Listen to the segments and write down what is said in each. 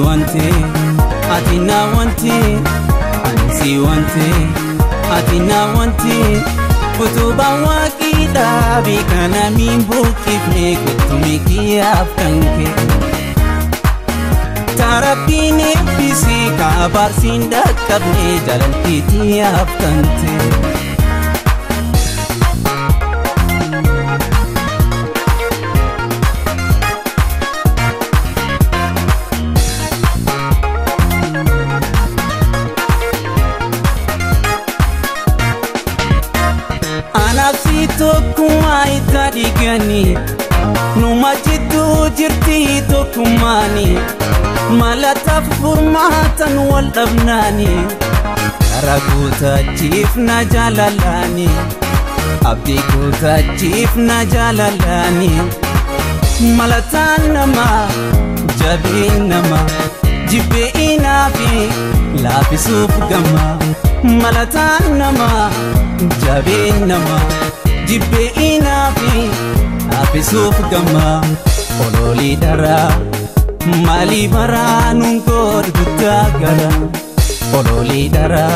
wante atina wante ansi wante atina wante kutuba waqida bi kana min bukifne kutumiki afkanke tarabine bisi ka barsinda kabne jalantiti afkante Tokuma itadigani numajidu jirti tokumani malata furmatan wal abnani araguta jifna jalalani abdikuta jifna jalalani malatanama jabinama jibina fi labisuf gama malatanama jabinama Jibbeina fi afisuuf gama ololi dara mali bara nungor gutagara ololi dara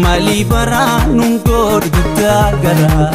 mali bara nungor gutagara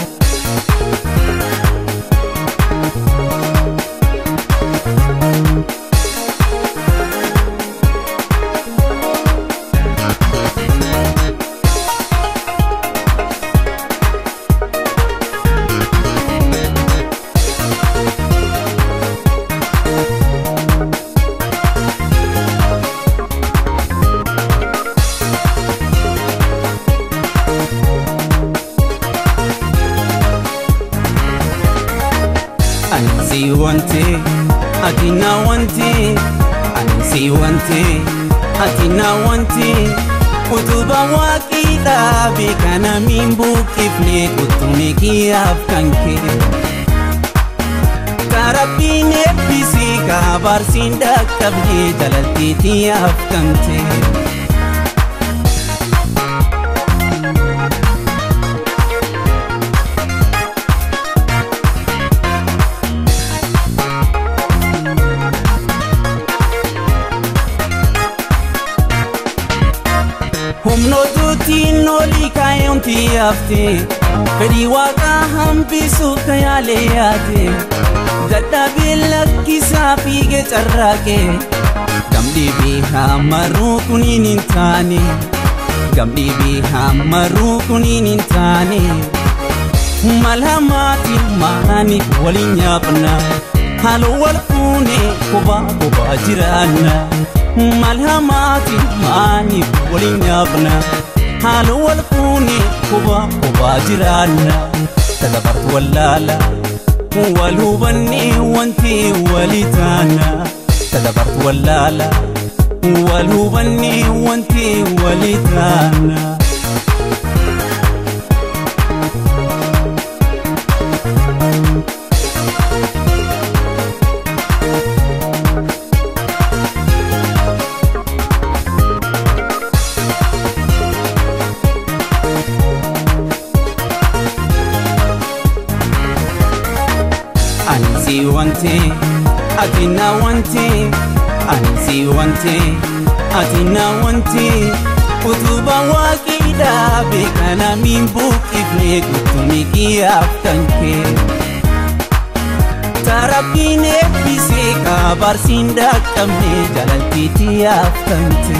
Ansi wante atina wante ansi wante atina wante kutuba waqida bi kana min bukifne kutumiki afkanke tarabine bisi ka barsinda kabne jalantiti afkante Humno tuti noli kayonti afte Fedi waka hambisu kayale yate Jadda bilak kisafi ge charrake Gamdi biha maru kunin intani Gamdi biha maru kunin intani Malhamati mahani walinyapna Halo walfune kuba jirana Malhamati mani walinyapna Halo walfune kuba jirana Tadabart wallala walhubani wanti walitana Tadabart wallala walhubani wanti walitana Ansi wante atina wante ansi wante atina wante kutuba waqida bi kana min bukifne kutumiki afkanke tarabine bisi ka barsinda kamne jalantiti afkante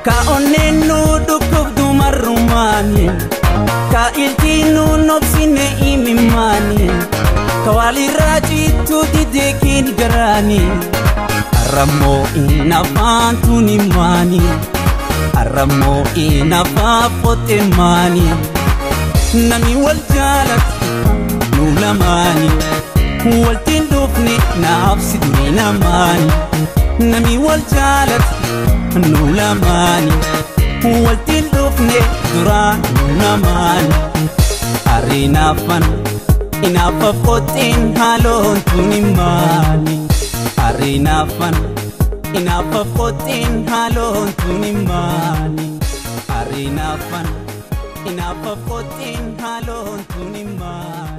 Ka onenu dukub dumarumani Ka iltinu nobsine imimani Kawali rajitu didekin garani Aramo inafan tunimani Aramo inafapote mani Nami wal jalat nulamani Wal tindufni nafsi durina mani Nami wal jalat nulamani Wal tindufni durina mani Arinafan inafapotin halon tunimani Arinafan inafapotin halon tunimani Arinafan inafapotin halon tunimani